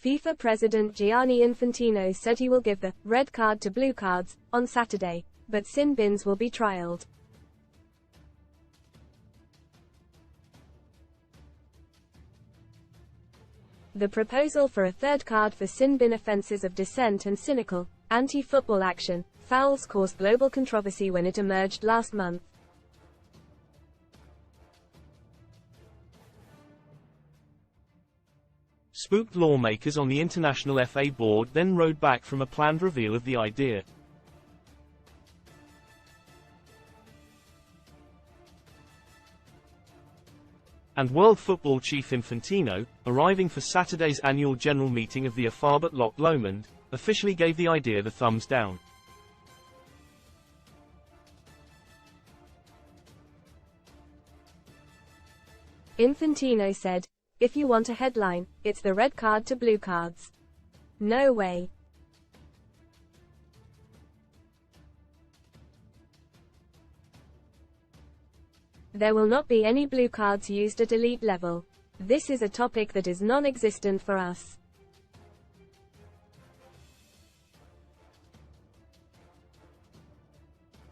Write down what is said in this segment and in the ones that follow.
FIFA President Gianni Infantino said he will give the red card to blue cards on Saturday, but sin bins will be trialed. The proposal for a third card for sin bin offences of dissent and cynical, anti-football action, fouls caused global controversy when it emerged last month. Spooked lawmakers on the International FA board then rode back from a planned reveal of the idea. And World Football chief Infantino, arriving for Saturday's annual general meeting of the FA but Loch Lomond, officially gave the idea the thumbs down. Infantino said, "If you want a headline, it's the red card to blue cards. No way. There will not be any blue cards used at elite level. This is a topic that is non-existent for us."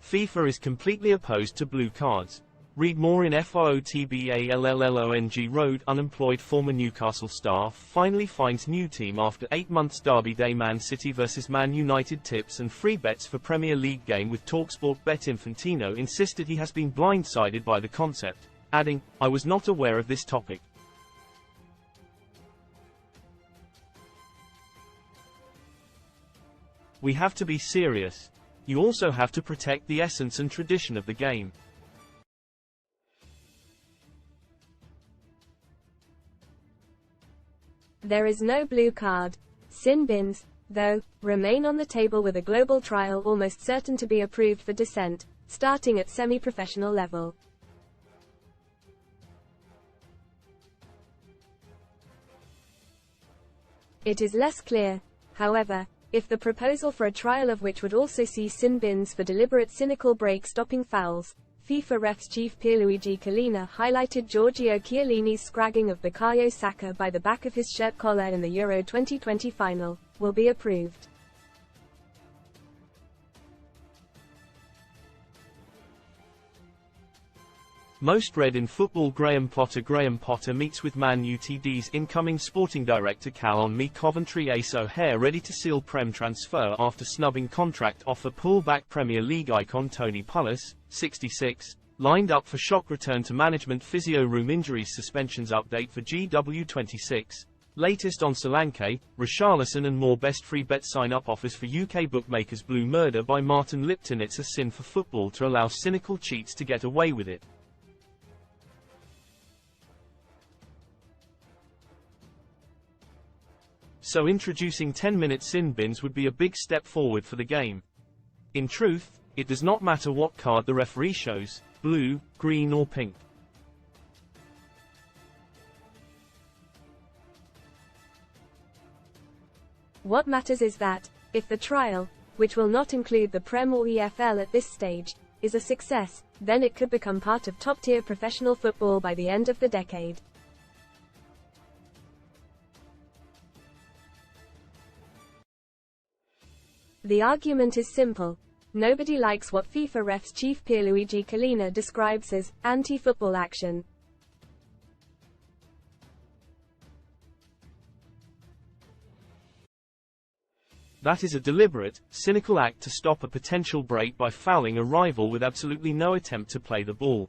FIFA is completely opposed to blue cards. Read more in FOOTBALLLONG Road. Unemployed former Newcastle star finally finds new team after 8 months. Derby day Man City vs Man United. Tips and free bets for Premier League game with TalkSport. Bet Infantino insisted he has been blindsided by the concept, adding, "I was not aware of this topic. We have to be serious. You also have to protect the essence and tradition of the game." There is no blue card. Sin bins, though, remain on the table with a global trial almost certain to be approved for dissent, starting at semi-professional level. It is less clear, however, if the proposal for a trial of which would also see sin bins for deliberate cynical break-stopping fouls. FIFA refs chief Pierluigi Collina highlighted Giorgio Chiellini's scragging of Bukayo Saka by the back of his shirt collar in the Euro 2020 final, will be approved. Most read in football. Graham Potter meets with Man Utd's incoming sporting director Callum Me. Coventry ace O'Hare ready to seal Prem transfer after snubbing contract offer. Pullback Premier League icon Tony Pulis, 66, lined up for shock return to management. Physio room injuries suspensions update for GW26. Latest on Solanke, Richarlison and more. Best free bet sign-up offers for UK bookmakers. Blue Murder by Martin Lipton. It's a sin for football to allow cynical cheats to get away with it. So introducing 10-minute sin bins would be a big step forward for the game. In truth, it does not matter what card the referee shows, blue, green or pink. What matters is that, if the trial, which will not include the Prem or EFL at this stage, is a success, then it could become part of top-tier professional football by the end of the decade. The argument is simple. Nobody likes what FIFA refs chief Pierluigi Collina describes as anti-football action. That is a deliberate, cynical act to stop a potential break by fouling a rival with absolutely no attempt to play the ball.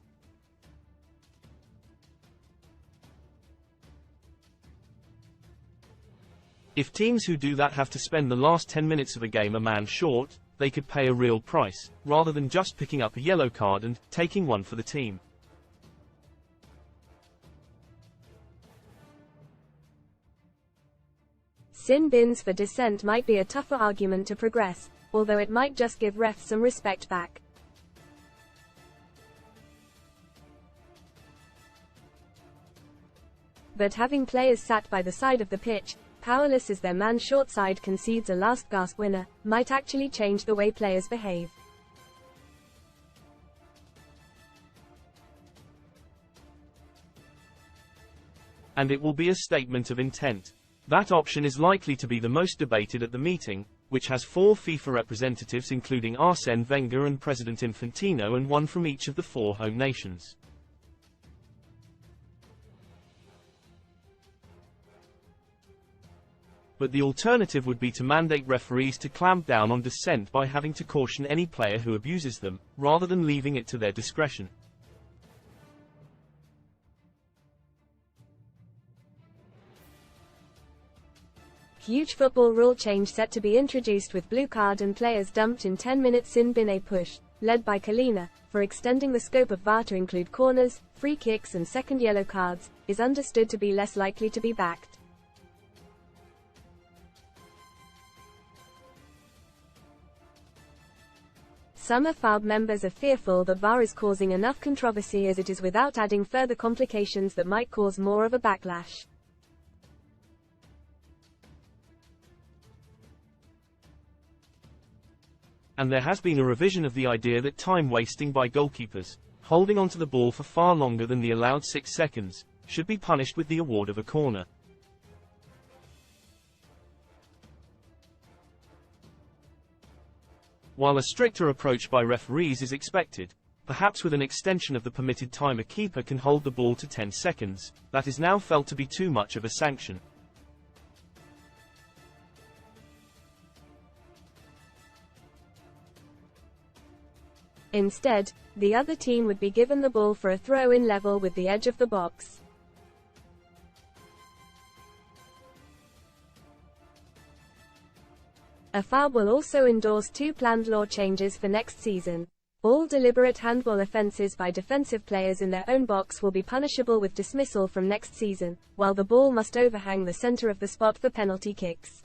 If teams who do that have to spend the last 10 minutes of a game a man short, they could pay a real price, rather than just picking up a yellow card and taking one for the team. Sin bins for dissent might be a tougher argument to progress, although it might just give refs some respect back. But having players sat by the side of the pitch, powerless as their man short side concedes a last-gasp winner, might actually change the way players behave. And it will be a statement of intent. That option is likely to be the most debated at the meeting, which has 4 FIFA representatives including Arsène Wenger and President Infantino and 1 from each of the 4 home nations. But the alternative would be to mandate referees to clamp down on dissent by having to caution any player who abuses them, rather than leaving it to their discretion. Huge football rule change set to be introduced with blue card and players dumped in 10-minute sin bin a push, led by Kalina, for extending the scope of VAR to include corners, free kicks and second yellow cards, is understood to be less likely to be backed. Some FAB members are fearful that VAR is causing enough controversy as it is without adding further complications that might cause more of a backlash. And there has been a revision of the idea that time wasting by goalkeepers, holding onto the ball for far longer than the allowed 6 seconds, should be punished with the award of a corner. While a stricter approach by referees is expected, perhaps with an extension of the permitted time a keeper can hold the ball to 10 seconds, that is now felt to be too much of a sanction. Instead, the other team would be given the ball for a throw-in level with the edge of the box. FAB will also endorse 2 planned law changes for next season. All deliberate handball offenses by defensive players in their own box will be punishable with dismissal from next season, while the ball must overhang the center of the spot for penalty kicks.